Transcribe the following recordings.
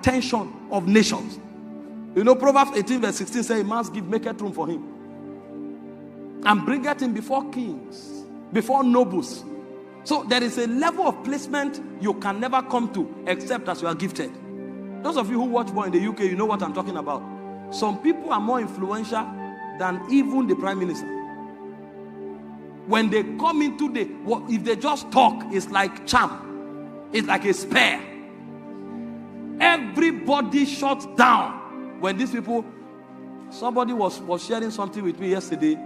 attention of nations. You know, Proverbs 18 verse 16 says, "A man's gift maketh room for him, and bringeth him before kings, before nobles." So there is a level of placement you can never come to except as you are gifted. Those of you who watch more in the UK, you know what I'm talking about. Some people are more influential than even the prime minister. When they come into if they just talk, it's like charm. It's like a spear. Everybody shuts down when these people. Somebody was sharing something with me yesterday.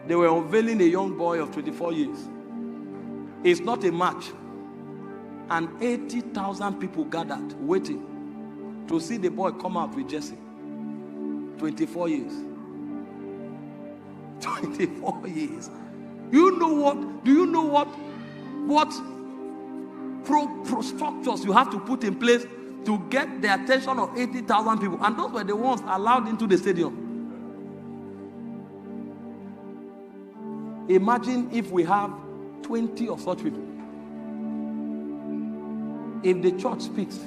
They were unveiling a young boy of 24 years. It's not a match. And 80,000 people gathered waiting to see the boy come out with Jesse. 24 years. 24 years. You know what? Do you know what pro structures you have to put in place to get the attention of 80,000 people? And those were the ones allowed into the stadium. Imagine if we have 20 of such people. If the church speaks,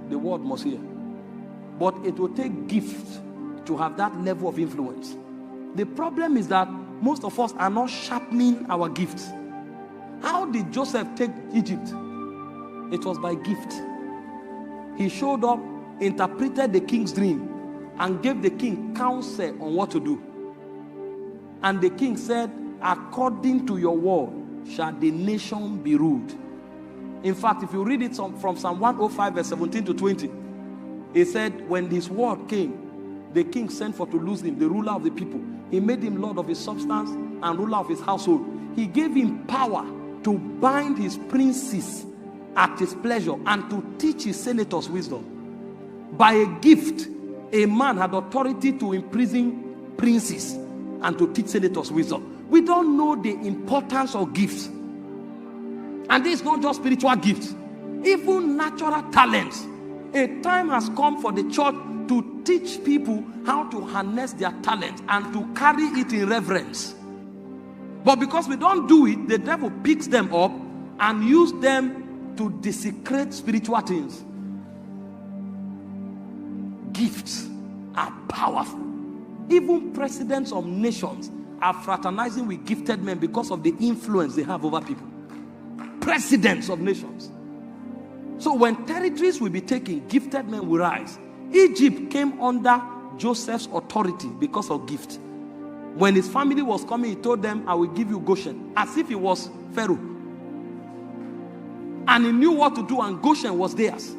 the world must hear. But it will take gifts to have that level of influence. The problem is that most of us are not sharpening our gifts. How did Joseph take Egypt? It was by gift. He showed up, interpreted the king's dream, and gave the king counsel on what to do. And the king said, "According to your word shall the nation be ruled." In fact, if you read it from Psalm 105 verse 17 to 20, it said, when his word came, the king sent for to lose him, the ruler of the people. He made him lord of his substance and ruler of his household. He gave him power to bind his princes at his pleasure and to teach his senators wisdom. By a gift, a man had authority to imprison princes and to teach senators wisdom. We don't know the importance of gifts. And this is not just spiritual gifts, even natural talents. A time has come for the church to teach people how to harness their talent and to carry it in reverence. But because we don't do it, the devil picks them up and uses them to desecrate spiritual things. Gifts are powerful. Even presidents of nations are fraternizing with gifted men because of the influence they have over people. Presidents of nations. So when territories will be taken, gifted men will rise. Egypt came under Joseph's authority because of gift. When his family was coming, he told them, "I will give you Goshen," as if he was Pharaoh. And he knew what to do, and Goshen was theirs.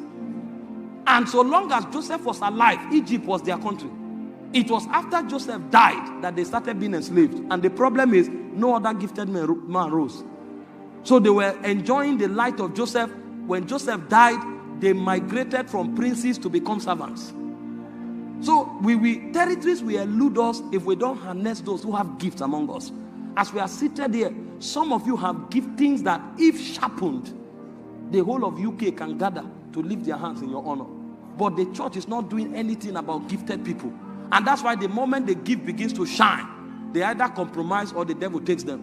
And so long as Joseph was alive, Egypt was their country. It was after Joseph died that they started being enslaved. And the problem is, no other gifted man rose. So they were enjoying the light of Joseph. When Joseph died, they migrated from princes to become servants. So territories will elude us if we don't harness those who have gifts among us. As we are seated here, some of you have giftings that, if sharpened, the whole of UK can gather to lift their hands in your honor. But the church is not doing anything about gifted people. And that's why the moment the gift begins to shine, they either compromise or the devil takes them.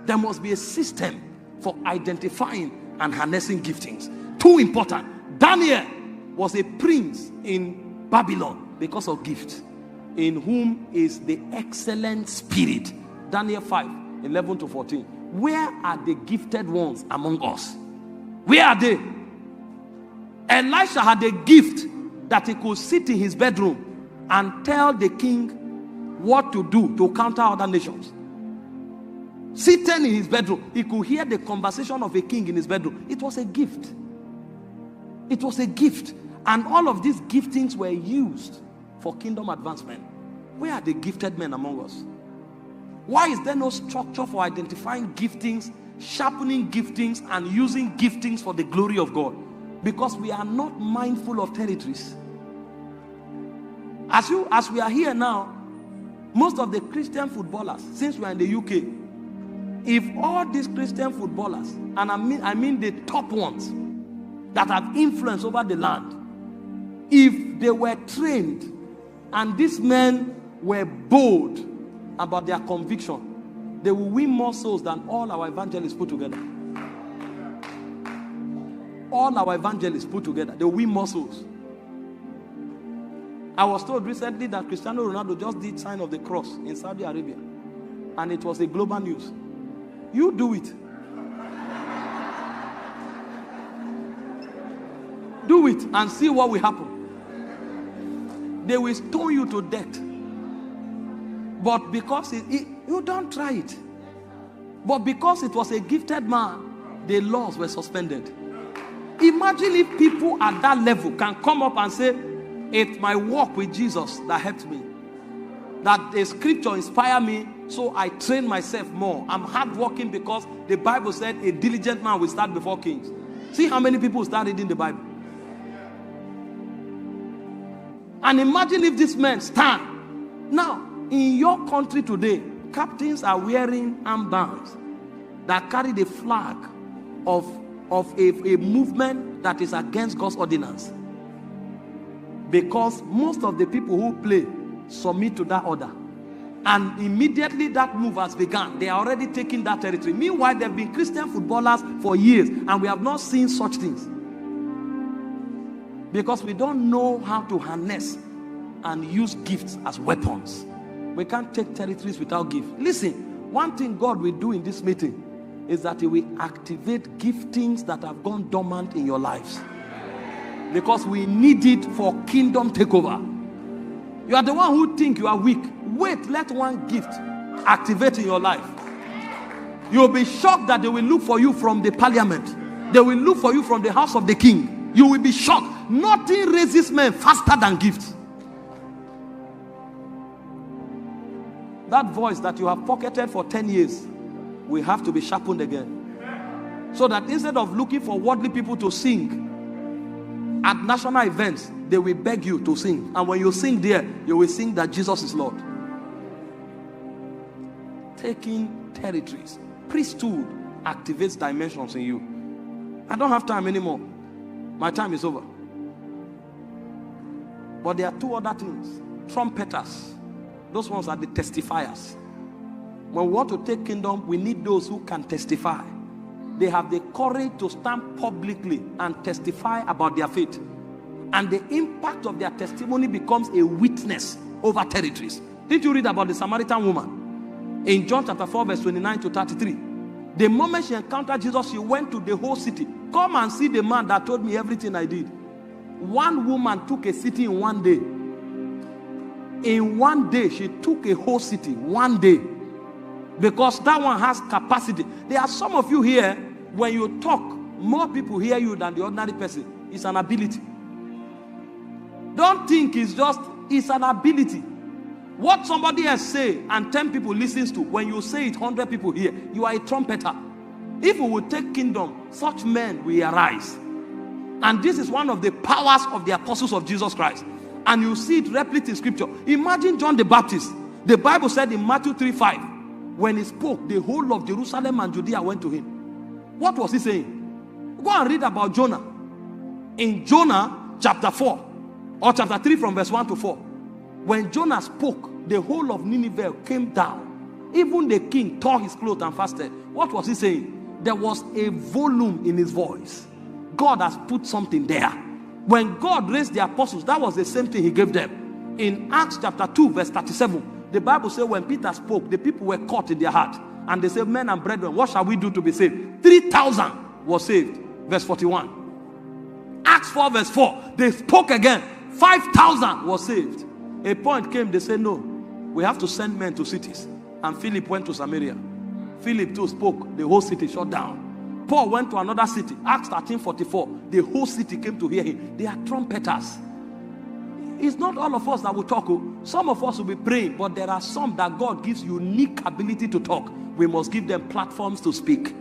There must be a system for identifying and harnessing giftings. Too important. Daniel was a prince in Babylon because of gift, in whom is the excellent spirit. Daniel 5:11 to 14. Where are the gifted ones among us? Where are they? Elisha had a gift that he could sit in his bedroom and tell the king what to do to counter other nations. Sitting in his bedroom, he could hear the conversation of a king in his bedroom. It was a gift. It was a gift. And all of these giftings were used for kingdom advancement. Where are the gifted men among us? Why is there no structure for identifying giftings, sharpening giftings, and using giftings for the glory of God? Because we are not mindful of territories. As we are here now, most of the Christian footballers, since we are in the UK, if all these Christian footballers, and I mean the top ones that have influence over the land, if they were trained and these men were bold about their conviction, they will win more souls than all our evangelists put together. all our evangelists put together, they win more souls. I was told recently that Cristiano Ronaldo just did sign of the cross in Saudi Arabia. And it was a global news. You do it. Do it and see what will happen. They will stone you to death. But because you don't try it. But because it was a gifted man, the laws were suspended. Imagine if people at that level can come up and say, it's my walk with Jesus that helped me. That the scripture inspired me, so I train myself more. I'm hardworking because the Bible said a diligent man will stand before kings. See how many people start reading the Bible. And imagine if these men stand. Now, in your country today, captains are wearing armbands that carry the flag of a movement that is against God's ordinance. Because most of the people who play submit to that order. And immediately that move has begun. They are already taking that territory. Meanwhile, there have been Christian footballers for years, and we have not seen such things. Because we don't know how to harness and use gifts as weapons. We can't take territories without gifts. Listen, one thing God will do in this meeting is that He will activate giftings that have gone dormant in your lives. Because we need it for kingdom takeover. You are the one who think you are weak. Wait, let one gift activate in your life. You will be shocked that they will look for you from the parliament. They will look for you from the house of the king. You will be shocked. Nothing raises men faster than gifts. That voice that you have pocketed for 10 years will have to be sharpened again. So that instead of looking for worldly people to sing at national events, they will beg you to sing. And when you sing there, you will sing that Jesus is Lord. Taking territories. Priesthood activates dimensions in you. I don't have time anymore. My time is over. But there are two other things. Trumpeters. Those ones are the testifiers. When we want to take kingdom, we need those who can testify. They have the courage to stand publicly and testify about their faith. And the impact of their testimony becomes a witness over territories. Did you read about the Samaritan woman? In John chapter 4 verse 29 to 33. The moment she encountered Jesus, she went to the whole city. Come and see the man that told me everything I did. One woman took a city in one day. In one day, she took a whole city. One day. Because that one has capacity. There are some of you here, when you talk, more people hear you than the ordinary person. It's an ability. Don't think it's an ability. What somebody else say and 10 people listens to, when you say it, 100 people hear. You are a trumpeter. If we will take kingdom, such men will arise. And this is one of the powers of the apostles of Jesus Christ. And you see it replicated in scripture. Imagine John the Baptist. The Bible said in Matthew 3:5, when he spoke, the whole of Jerusalem and Judea went to him. What was he saying? Go and read about Jonah. In Jonah chapter 4, or chapter 3 from verse 1 to 4. When Jonah spoke, the whole of Nineveh came down. Even the king tore his clothes and fasted. What was he saying? There was a volume in his voice. God has put something there. When God raised the apostles, that was the same thing He gave them. In Acts chapter 2 verse 37, the Bible says when Peter spoke, the people were caught in their heart. And they said, men and brethren, what shall we do to be saved? 3,000 was saved. Verse 41. Acts 4 verse 4, they spoke again. 5,000 was saved. A point came, they said, no, we have to send men to cities. And Philip went to Samaria. Philip too spoke, the whole city shut down. Paul went to another city. Acts 13:44. The whole city came to hear him. They are trumpeters. It's not all of us that will talk. Some of us will be praying, but there are some that God gives unique ability to talk. We must give them platforms to speak.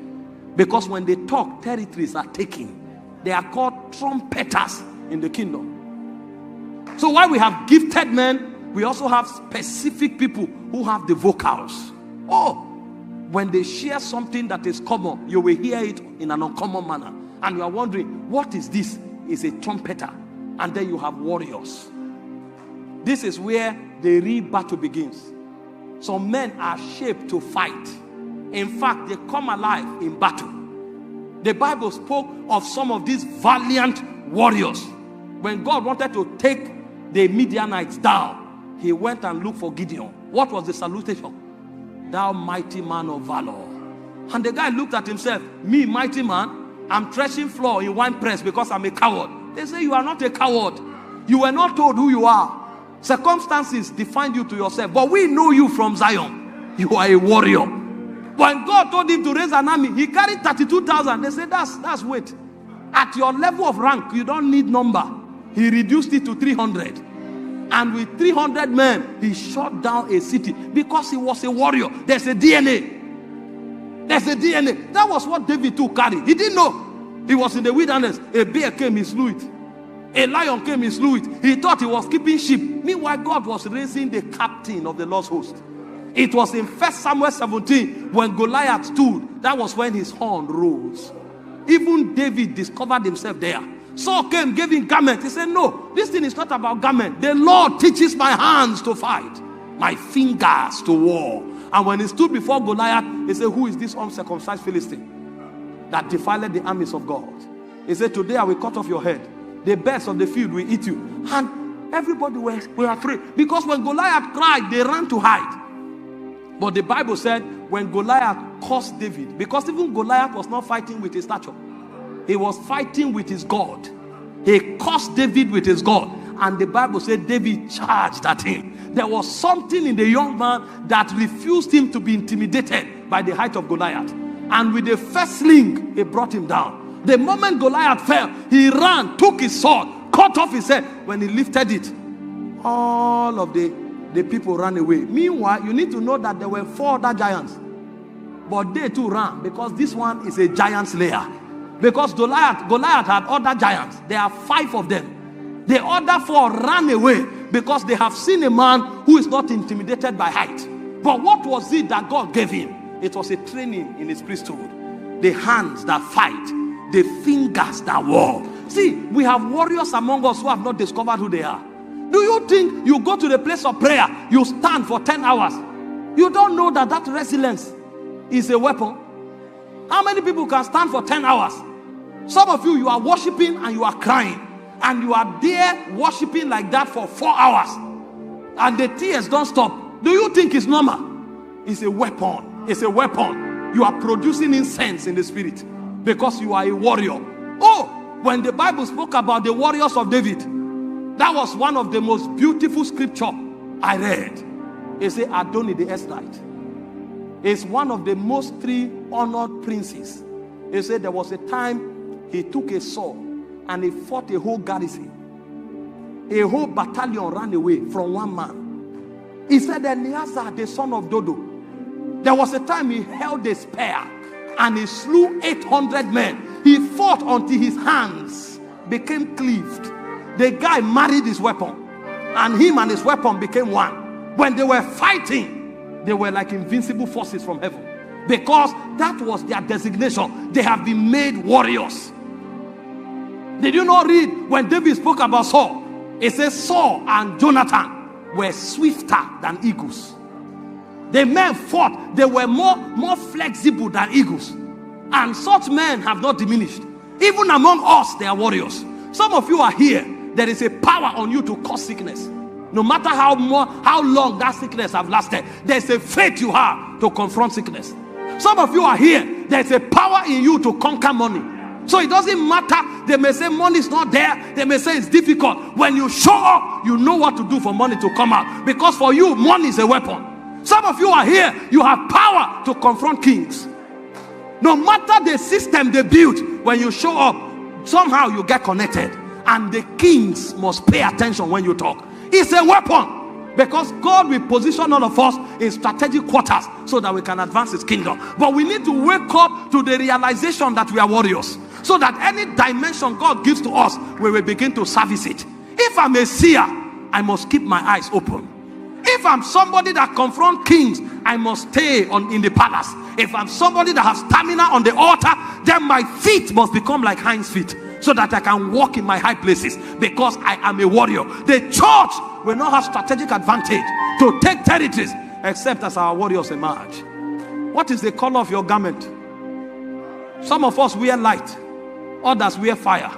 Because when they talk, territories are taken. They are called trumpeters in the kingdom. So while we have gifted men, we also have specific people who have the vocals. Oh, when they share something that is common, you will hear it in an uncommon manner. And you are wondering, what is this? It's a trumpeter. And then you have warriors. This is where the real battle begins. Some men are shaped to fight. In fact, they come alive in battle. The Bible spoke of some of these valiant warriors. When God wanted to take the Midianites down, he went and looked for Gideon. What was the salutation? Thou mighty man of valor. And the guy looked at himself. Me, mighty man, I'm threshing floor in wine press because I'm a coward. They say you are not a coward. You were not told who you are. Circumstances defined you to yourself. But we know you from Zion. You are a warrior. When God told him to raise an army, he carried 32,000. They said, that's weight. At your level of rank, you don't need number. He reduced it to 300. And with 300 men, he shot down a city because he was a warrior. There's a DNA. There's a DNA. That was what David too carried. He didn't know. He was in the wilderness. A bear came, he slew it. A lion came, he slew it. He thought he was keeping sheep. Meanwhile, God was raising the captain of the Lord's host. It was in 1 Samuel 17 when Goliath stood. That was when his horn rose. Even David discovered himself there. Saul came, gave him garment. He said, no, this thing is not about garment. The Lord teaches my hands to fight, my fingers to war. And when he stood before Goliath, he said, who is this uncircumcised Philistine that defiled the armies of God? He said, today I will cut off your head. The birds of the field will eat you. And everybody were afraid. Because when Goliath cried, they ran to hide. But the Bible said, when Goliath cursed David, because even Goliath was not fighting with his stature. He was fighting with his God. He cursed David with his God. And the Bible said David charged at him. There was something in the young man that refused him to be intimidated by the height of Goliath. And with the first sling, he brought him down. The moment Goliath fell, he ran, took his sword, cut off his head. When he lifted it, all of the people ran away. Meanwhile, you need to know that there were 4 other giants. But they too ran because this one is a giant slayer. Because Goliath had other giants. There are 5 of them. The other 4 ran away because they have seen a man who is not intimidated by height. But what was it that God gave him? It was a training in his priesthood. The hands that fight, the fingers that war. See, we have warriors among us who have not discovered who they are. Do you think you go to the place of prayer, you stand for 10 hours? You don't know that that resilience is a weapon. How many people can stand for 10 hours? Some of you are worshiping and you are crying. And you are there worshiping like that for 4 hours. And the tears don't stop. Do you think it's normal? It's a weapon. It's a weapon. You are producing incense in the spirit because you are a warrior. Oh, when the Bible spoke about the warriors of David, that was one of the most beautiful scripture I read. It said Adoni the Estrite is one of the most 3 honored princes. It said there was a time he took a sword and he fought a whole garrison. A whole battalion ran away from one man. He said Eleazar, the son of Dodo. There was a time he held a spear and he slew 800 men. He fought until his hands became cleaved. The guy married his weapon, and him and his weapon became one. When they were fighting, they were like invincible forces from heaven, because that was their designation. They have been made warriors. Did you not read when David spoke about Saul? It says Saul and Jonathan were swifter than eagles. The men fought. They were more flexible than eagles. And such men have not diminished. Even among us, they are warriors. Some of you are here. There is a power on you to cause sickness. No matter how long that sickness have lasted, there's a faith you have to confront sickness. Some of you are here. There's a power in you to conquer money. So it doesn't matter. They may say money is not there. They may say it's difficult. When you show up, you know what to do for money to come out. Because for you, money is a weapon. Some of you are here. You have power to confront kings. No matter the system they built, when you show up, somehow you get connected. And the kings must pay attention when you talk. It's a weapon. Because God will position all of us in strategic quarters so that we can advance his kingdom. But we need to wake up to the realization that we are warriors. So that any dimension God gives to us, we will begin to service it. If I'm a seer, I must keep my eyes open. If I'm somebody that confronts kings, I must stay in the palace. If I'm somebody that has stamina on the altar, then my feet must become like hinds feet, so that I can walk in my high places, because I am a warrior. The church will not have strategic advantage to take territories except as our warriors emerge. What is the color of your garment? Some of us wear light, others wear fire,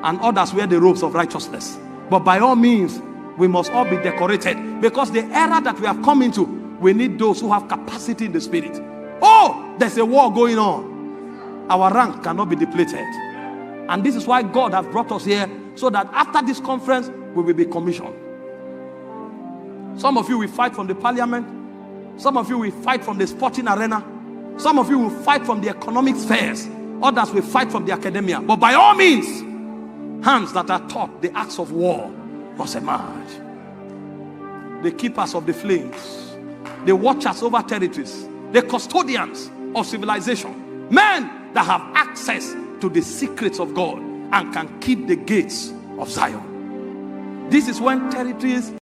and others wear the robes of righteousness. But by all means, we must all be decorated, because the era that we have come into, we need those who have capacity in the spirit. Oh, there's a war going on. Our rank cannot be depleted. And this is why God has brought us here, so that after this conference, we will be commissioned. Some of you will fight from the parliament. Some of you will fight from the sporting arena. Some of you will fight from the economic spheres. Others will fight from the academia. But by all means, hands that are taught the acts of war must emerge. The keepers of the flames, the watchers over territories, the custodians of civilization, men that have access to the secrets of God and can keep the gates of Zion. This is when territories